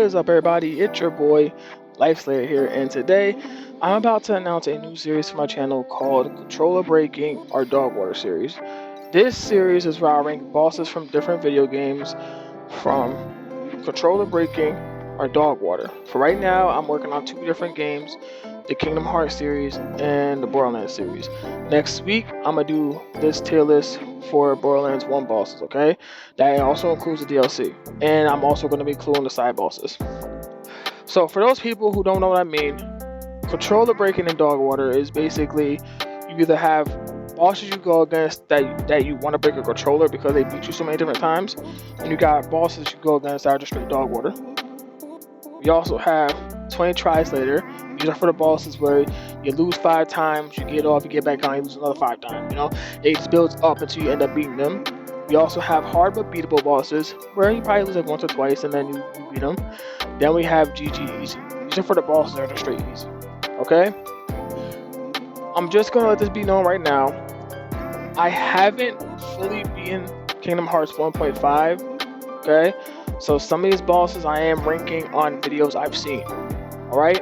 What is up, everybody? It's your boy, Life Slayer here, and today I'm about to announce a new series for my channel called Controller Breaking or Dog Water series. This series is where I rank bosses from different video games from Controller Breaking or Dog Water. For right now, I'm working on two different games, the Kingdom Hearts series and the Borderlands series. Next week, I'm gonna do this tier list for Borderlands 1 bosses, okay? That also includes the DLC. And I'm also gonna be including the side bosses. So for those people who don't know what I mean, Controller Breaking in Dog Water is basically you either have bosses you go against that you want to break a controller because they beat you so many different times, and you got bosses you go against that are just straight dog water. We also have 20 tries later. These are for the bosses where you lose 5 times, you get off, you get back on, you lose another 5 times. You know, it just builds up until you end up beating them. We also have hard but beatable bosses where you probably lose like once or twice and then you beat them. Then we have GG Easy. These are for the bosses that are just straight easy. Okay? I'm just gonna let this be known right now. I haven't fully beaten Kingdom Hearts 1.5. Okay? So some of these bosses I am ranking on videos I've seen. Alright?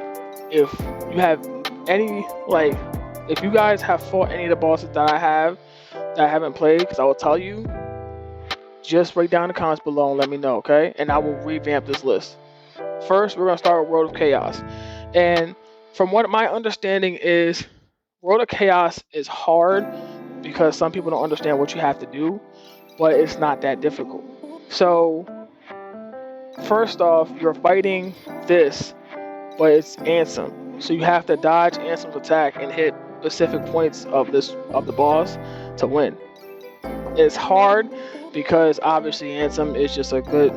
If you have any, if you guys have fought any of the bosses that I haven't played, because I will tell you, just write down in the comments below and let me know, okay? And I will revamp this list. First, we're going to start with World of Chaos. And from what my understanding is, World of Chaos is hard because some people don't understand what you have to do, but it's not that difficult. So, first off, you're fighting this, but it's Ansem. So you have to dodge Ansem's attack and hit specific points of the boss to win. It's hard because obviously Ansem is just a good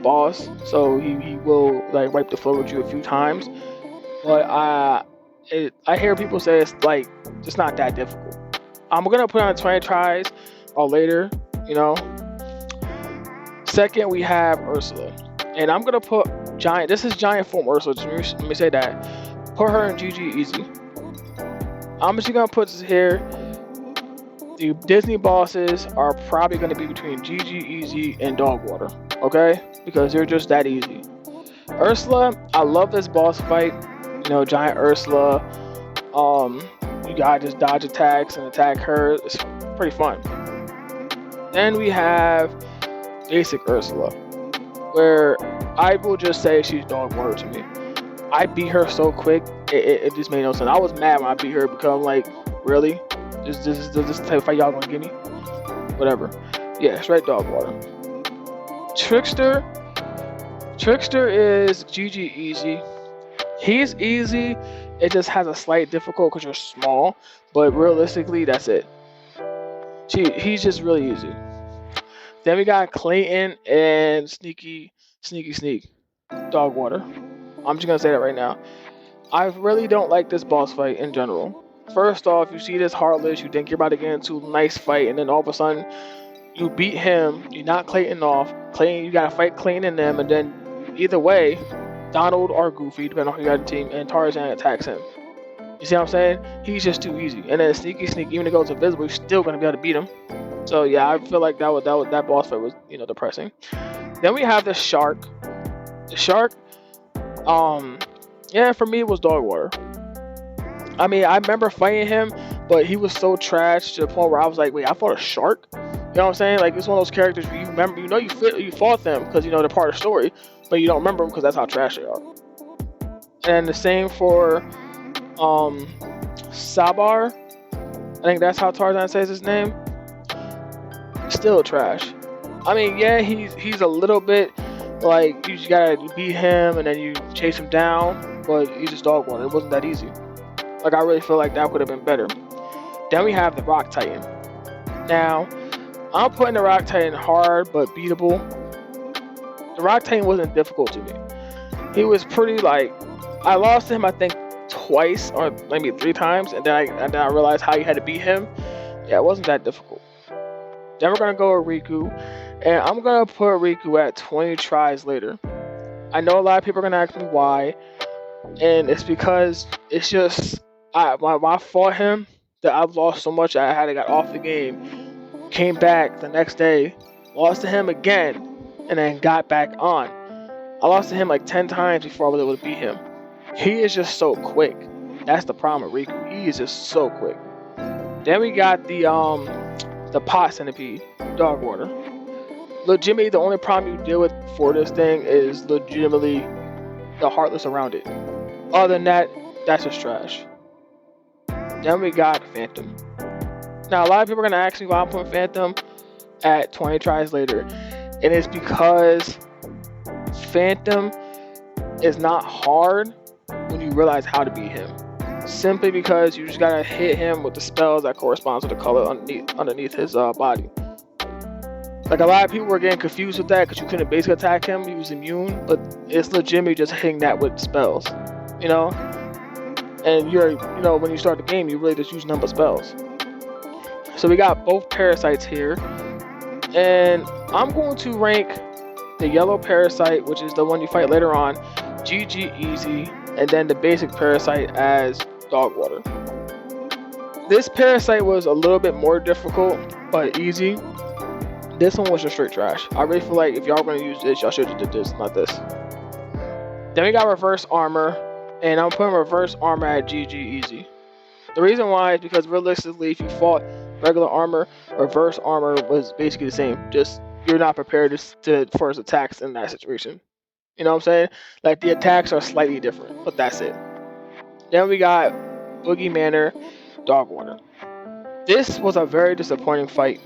boss, so he will wipe the floor with you a few times. But I hear people say it's just not that difficult. I'm gonna put on 20 tries or later, Second, we have Ursula, and I'm gonna put Giant. This is Giant Form Ursula. Let me say that. Put her in GG Easy. I'm just gonna put this here. The Disney bosses are probably going to be between GG Easy and Dog Water, okay? Because they're just that easy. Ursula, I love this boss fight. Giant Ursula. You gotta just dodge attacks and attack her. It's pretty fun. Then we have Basic Ursula, where I will just say she's Dog Water to me. I beat her so quick, it just made no sense. I was mad when I beat her because I'm like, really? This is the type of fight y'all gonna give me? Whatever. Yeah, straight dog water. Trickster is GG Easy. He's easy. It just has a slight difficult because you're small, but realistically, that's it. He's just really easy. Then we got Clayton and Sneaky Sneak. Dog water. I'm just gonna say that right now. I really don't like this boss fight in general. First off, you see this Heartless, you think you're about to get into a nice fight, and then all of a sudden, you beat him, you knock Clayton off. You gotta fight Clayton and them, and then either way, Donald or Goofy, depending on who you got the team, and Tarzan attacks him. You see what I'm saying? He's just too easy. And then Sneak, even if it goes invisible, you're still gonna be able to beat him. So yeah, I feel like that boss fight was depressing. Then we have the Shark. The Shark, yeah, for me it was Dog Water. I mean, I remember fighting him, but he was so trash to the point where I was like, wait, I fought a shark? You know what I'm saying? Like, it's one of those characters where you remember, you fought them because, they're part of the story, but you don't remember them because that's how trash they are. And the same for, Sabar. I think that's how Tarzan says his name. Still trash. I mean, yeah, he's a little bit, you just gotta beat him and then you chase him down, but he's just dog water. It wasn't that easy. I really feel like that would have been better. Then we have the Rock Titan. Now, I'm putting the Rock Titan hard but beatable. The Rock Titan wasn't difficult to me. He was pretty I lost to him I think twice or maybe 3 times, and then I realized how you had to beat him. Yeah, it wasn't that difficult. Then we're gonna go with Riku, and I'm gonna put Riku at 20 tries later. I know a lot of people are gonna ask me why, and it's because it's just. When I fought him, that I've lost so much I had to get off the game, came back the next day, lost to him again, and then got back on. I lost to him like 10 times before I was able to beat him. He is just so quick. That's the problem with Riku. He is just so quick. Then we got the pot centipede, dog water. Legitimately, the only problem you deal with for this thing is legitimately the heartless around it. Other than that, that's just trash. Then we got Phantom. Now, a lot of people are gonna ask me why I'm putting Phantom at 20 tries later, and it's because Phantom is not hard when you realize how to beat him. Simply because you just gotta hit him with the spells that corresponds to the color underneath his body. Like, a lot of people were getting confused with that because you couldn't basic attack him, he was immune, but it's legitimately just hitting that with spells, you know? And when you start the game, you really just use number spells. So we got both parasites here, and I'm going to rank the yellow parasite, which is the one you fight later on, GG easy, and then the basic parasite as dog water. This parasite was a little bit more difficult, but easy. This one was just straight trash. I really feel like if y'all gonna use this, y'all should have did this, not this. Then we got reverse armor, and I'm putting reverse armor at GG easy. The reason why is because realistically, if you fought regular armor, reverse armor was basically the same. Just you're not prepared for his attacks in that situation. You know what I'm saying? Like, the attacks are slightly different, but that's it. Then we got Boogie Manor, dog water. This was a very disappointing fight.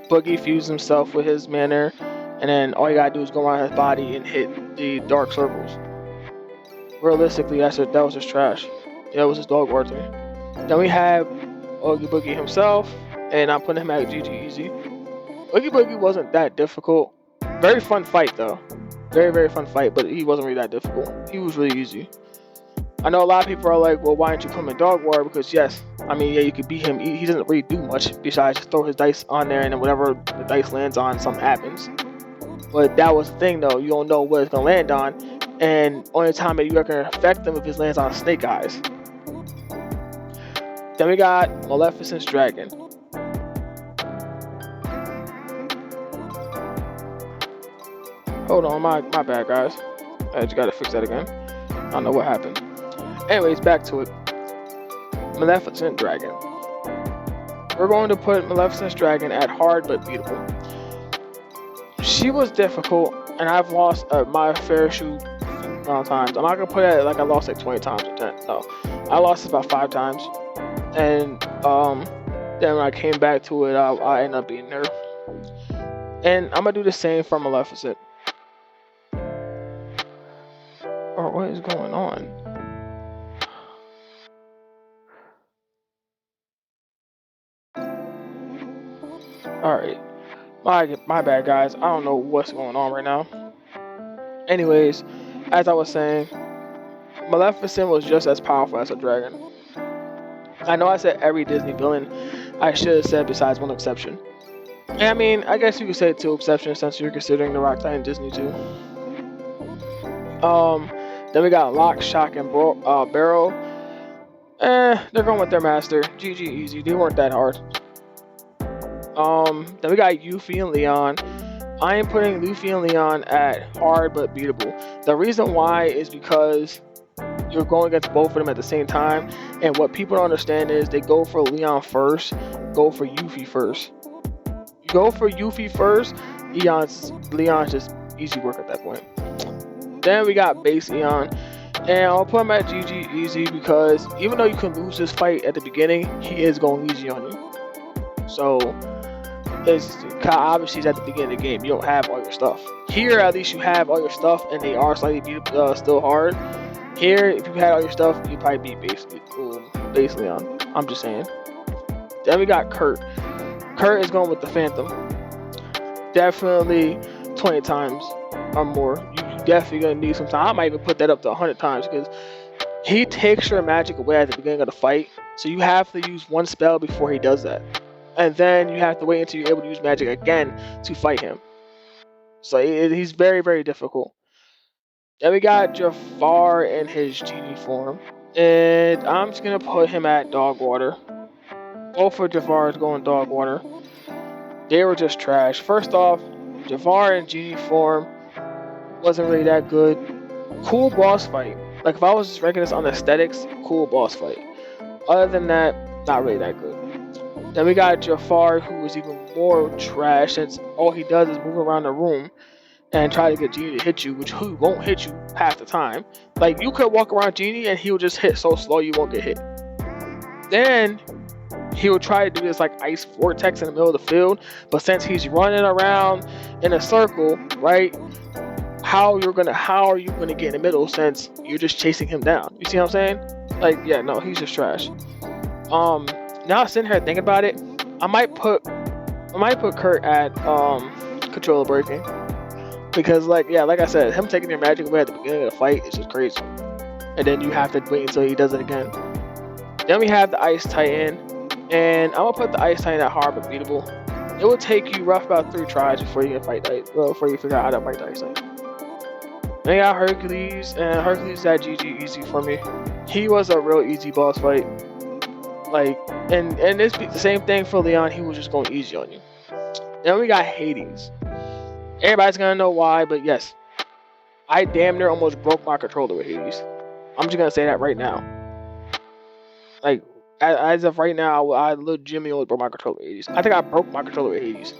Boogie fused himself with his manor, and then all you gotta do is go around his body and hit the dark circles. Realistically, that was just trash. Yeah, it was just dog water. Then we have Oogie Boogie himself, and I'm putting him at GG easy. Oogie Boogie wasn't that difficult. Very fun fight though. Very, very fun fight, but he wasn't really that difficult. He was really easy. I know a lot of people are like, well, why didn't you put him in dog water? Because yes, I mean, yeah, you could beat him. He doesn't really do much besides just throw his dice on there, and then whatever the dice lands on, something happens. But that was the thing though. You don't know what it's gonna land on, and only time that you can affect him if it lands on Snake Eyes. Then we got Maleficent's Dragon. Hold on, my bad, guys. I just gotta fix that again. I don't know what happened. Anyways, back to it. Maleficent Dragon. We're going to put Maleficent's Dragon at hard but beatable. She was difficult, and I've lost my fair share of times. I'm not gonna put it like I lost like 20 times or 10. No, I lost it about 5 times, and then when I came back to it, I ended up beating her. And I'm gonna do the same for Maleficent. Or what is going on? Alright. My bad, guys. I don't know what's going on right now. Anyways, as I was saying, Maleficent was just as powerful as a dragon. I know I said every Disney villain. I should have said besides one exception. And I mean, I guess you could say 2 exceptions since you're considering the Rock Titan Disney too. Then we got Lock, Shock, and Barrel. They're going with their master. GG easy. They weren't that hard. Then we got Yuffie and Leon. I am putting Luffy and Leon at hard but beatable. The reason why is because you're going against both of them at the same time, and what people don't understand is they go for Leon first, go for Yuffie first. You go for Yuffie first, Leon's just easy work at that point. Then we got Base Eon, and I'll put him at GG easy because even though you can lose this fight at the beginning, he is going easy on you. So it's obviously he's at the beginning of the game. You don't have all your stuff. Here, at least you have all your stuff, and they are slightly still hard. Here, if you had all your stuff, you'd probably beat Base Leon. I'm just saying. Then we got Kurt. Kurt is going with the Phantom. Definitely 20 times or more. You definitely gonna need some time. I might even put that up to 100 times because he takes your magic away at the beginning of the fight. So you have to use one spell before he does that. And then you have to wait until you're able to use magic again to fight him. So he's very, very difficult. Then we got Jafar in his genie form. And I'm just going to put him at dog water. Both of Jafar is going dog water. They were just trash. First off, Jafar in genie form Wasn't really that good. Cool boss fight. Like if I was just ranking this on aesthetics, cool boss fight. Other than that, not really that good. Then we got Jafar, who is even more trash since all he does is move around the room and try to get Genie to hit you, which he won't hit you half the time. Like you could walk around Genie and he'll just hit so slow you won't get hit. Then he will try to do this like ice vortex in the middle of the field, but since he's running around in a circle, right? How are you gonna get in the middle since you're just chasing him down? You see what I'm saying? Like, yeah, no, he's just trash. Now sitting here thinking about it, I might put Kurt at controller breaking because like I said, him taking your magic away at the beginning of the fight is just crazy, and then you have to wait until he does it again. Then we have the Ice Titan, and I'm gonna put the Ice Titan at hard but beatable. It will take you rough about 3 tries before you can fight before you figure out how to fight the Ice Titan. Then I got Hercules, and Hercules got GG easy for me. He was a real easy boss fight. Like, and this the same thing for Leon. He was just going easy on you. Then we got Hades. Everybody's gonna know why, but yes, I damn near almost broke my controller with Hades. I'm just gonna say that right now. Like, as of right now, I legitimately almost broke my controller with Hades. I think I broke my controller with Hades.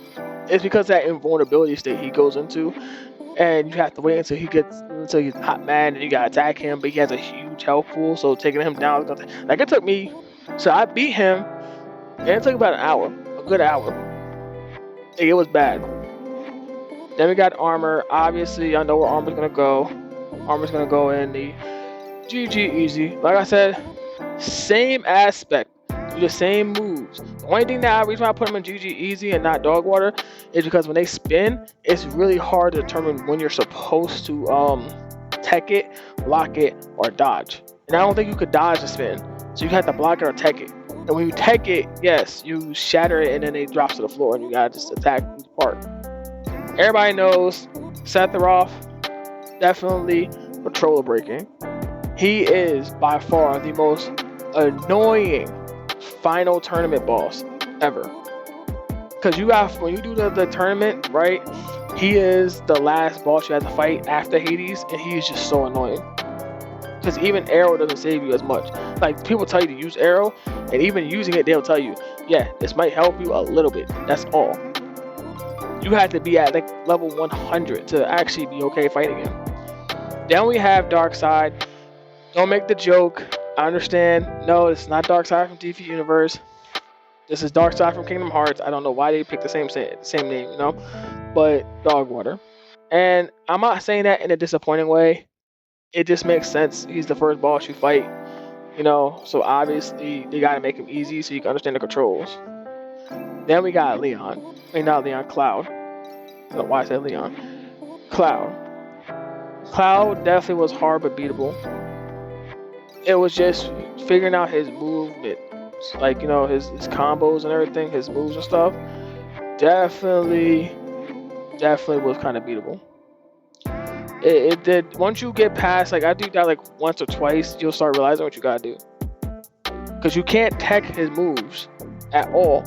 It's because that invulnerability state he goes into, and you have to wait until he's hot mad, and you gotta attack him. But he has a huge health pool, so taking him down is gonna like it took me. So I beat him, and it took about an hour, a good hour. Like, it was bad. Then we got armor. Obviously, I know where armor's gonna go. Armor's gonna go in the GG easy. Like I said, same aspect, do the same moves. The only thing that reason why I put them in GG easy and not dog water is because when they spin, it's really hard to determine when you're supposed to tech it, block it, or dodge. And I don't think you could dodge the spin, so you have to block it or tech it. And when you tech it, yes, you shatter it and then it drops to the floor and you gotta just attack each part. Everybody knows Sephiroth, definitely controller breaking. He is by far the most annoying final tournament boss ever. Because when you do the tournament, right, he is the last boss you have to fight after Hades, and he is just so annoying. Because even Arrow doesn't save you as much. Like, people tell you to use Arrow, and even using it, they'll tell you, yeah, this might help you a little bit. That's all. You have to be at like level 100 to actually be okay fighting him. Then we have Darkseid. Don't make the joke. I understand. No, it's not Darkseid from DC Universe. This is Darkseid from Kingdom Hearts. I don't know why they picked the same name, you know, but dog water. And I'm not saying that in a disappointing way. It just makes sense. He's the first boss you fight, you know, so obviously they gotta make him easy so you can understand the controls. Then we got Leon. I mean, not Leon, Cloud. I don't know why I said Leon. Cloud. Cloud definitely was hard but beatable. It was just figuring out his movement, like, you know, his combos and everything, his moves and stuff. Definitely was kind of beatable. It did. Once you get past, like, I do that like once or twice, you'll start realizing what you gotta do. Because you can't tech his moves at all,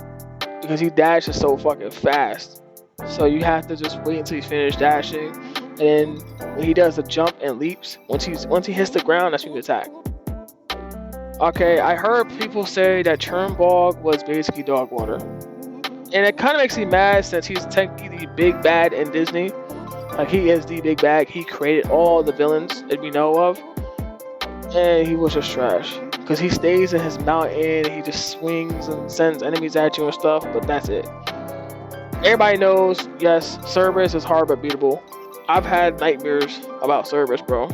because he dashes so fucking fast. So you have to just wait until he's finished dashing, and then when he does the jump and leaps, once he hits the ground, that's when you attack. Okay, I heard people say that Chernbog was basically dog water, and it kind of makes me mad since he's technically the big bad in Disney. Like, he is the big bad. He created all the villains that we know of, and he was just trash. Because he stays in his mountain, he just swings and sends enemies at you and stuff, but that's it. Everybody knows, yes, Cerberus is hard but beatable. I've had nightmares about Cerberus, bro.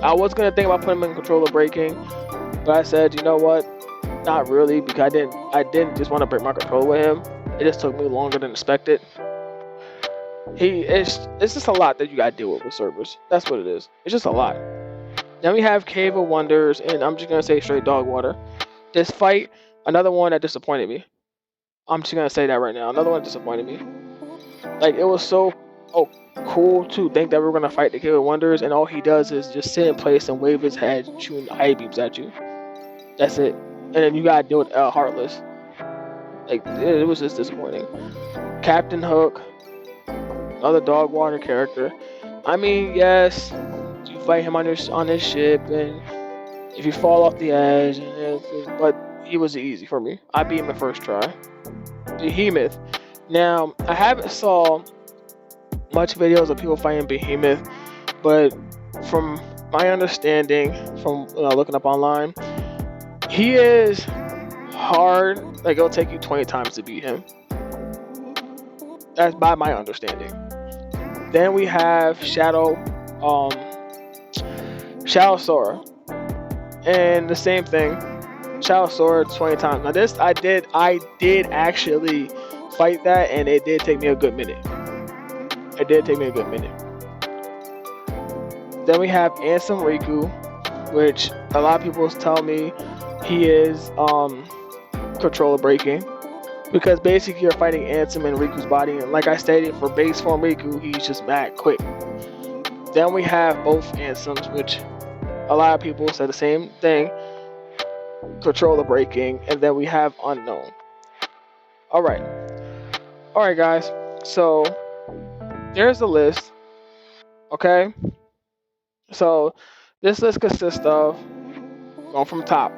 I was gonna think about putting him in controller breaking, but I said, you know what? Not really, because I didn't just want to break my controller with him. It just took me longer than expected. It's just a lot that you gotta deal with Cerberus. That's what it is. It's just a lot. Then we have Cave of Wonders, and I'm just gonna say straight dog water. This fight, another one that disappointed me. I'm just gonna say that right now. Another one that disappointed me. Like, it was so cool to think that we were gonna fight the Cave of Wonders, and all he does is just sit in place and wave his head, shooting eye beams at you. That's it. And then you gotta deal with Heartless. Like, it was just disappointing. Captain Hook, another dog water character. I mean, yes, you fight him on his ship, and if you fall off the edge, but he was easy for me. I beat him the first try. Behemoth. Now, I haven't saw much videos of people fighting Behemoth, but from my understanding, from looking up online, he is hard. Like, it'll take you 20 times to beat him. That's by my understanding. Then we have Shadow Sora, and the same thing. Shadow Sora 20 times. Now this I did actually fight that, and it did take me a good minute. It did take me a good minute. Then we have Ansem Riku, which a lot of people tell me he is controller breaking, because basically you're fighting Ansem in Riku's body, and like I stated, for base form Riku, he's just mad quick. Then we have both Ansems, which a lot of people say the same thing, controller breaking, and then we have Unknown. Alright guys, so there's the list. Okay, so this list consists of, going from top,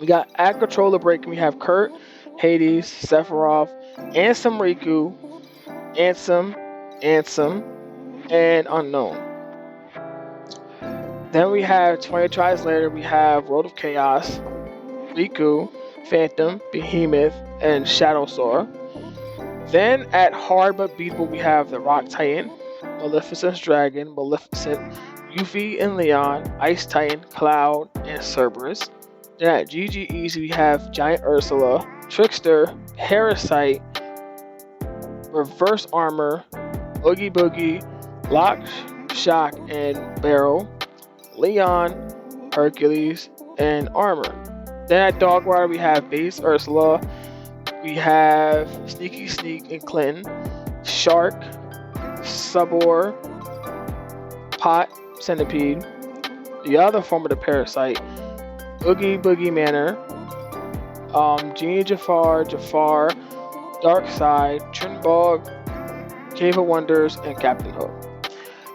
we got at controller breaking, we have Kurt, Hades, Sephiroth, Ansem Riku, Ansem, and Unknown. Then we have 20 tries later, we have World of Chaos, Riku, Phantom, Behemoth, and Shadow Sora. Then at hard but beatable, we have the Rock Titan, Maleficent's Dragon, Maleficent, Yuffie and Leon, Ice Titan, Cloud, and Cerberus. Then at GG Easy, we have Giant Ursula, Trickster, Parasite, Reverse Armor, Oogie Boogie, Lock, Shock, and Barrel, Leon, Hercules, and Armor. Then at Dogwater, we have Base Ursula, we have Sneaky Sneak and Clinton, Shark, Sabor, Pot, Centipede, the other form of the Parasite, Oogie Boogie Manor, Genie Jafar, Darkseid, Trinbog, Cave of Wonders, and Captain Hook.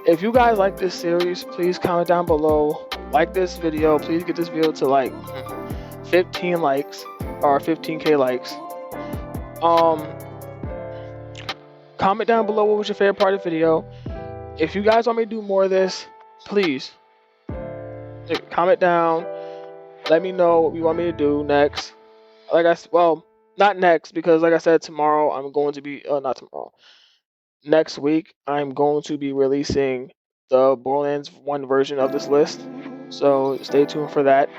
If you guys like this series, please comment down below. Like this video. Please get this video to like 15 likes or 15k likes. Comment down below what was your favorite part of the video. If you guys want me to do more of this, please comment down. Let me know what you want me to do next. Not next, because like I said, tomorrow I'm going to be not tomorrow. Next week I'm going to be releasing the Borderlands 1 version of this list, so stay tuned for that.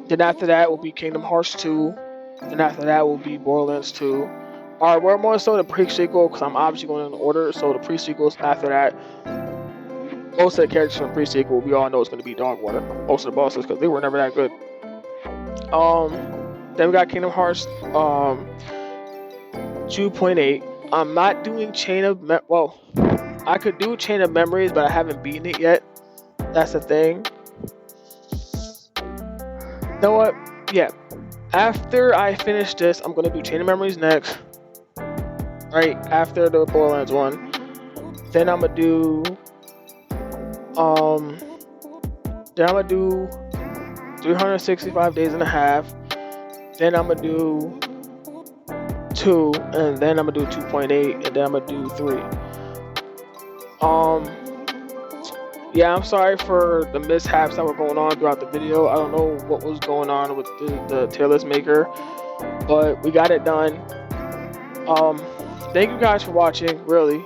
Then after that will be Kingdom Hearts 2. Then after that will be Borderlands 2. Alright, we're more so the pre-sequel, because I'm obviously going in order, so the pre-sequels after that. Most of the characters from pre-sequel, we all know it's going to be Dogwater. Most of the bosses, because they were never that good. Then we got Kingdom Hearts 2.8. I'm not doing I could do Chain of Memories, but I haven't beaten it yet. That's the thing. You know what? Yeah. After I finish this, I'm going to do Chain of Memories next. Right after the Borderlands 1. Then I'm going to do... Then I'm going to do 365 days and a half. Then I'm going to do 2, and then I'm gonna do 2.8, and then I'm gonna do 3. Yeah, I'm sorry for the mishaps that were going on throughout the video. I don't know what was going on with the tier list maker, but we got it done. Thank you guys for watching. Really,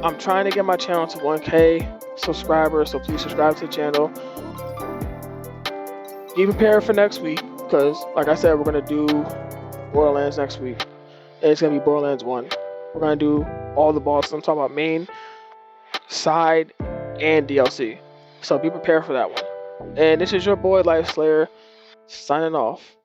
I'm trying to get my channel to 1k subscribers, so please subscribe to the channel. Be prepared for next week, because like I said, we're gonna do Borderlands next week. It's gonna be Borderlands 1. We're gonna do all the bosses. I'm talking about main, side, and DLC. So be prepared for that one. And this is your boy Life Slayer, signing off.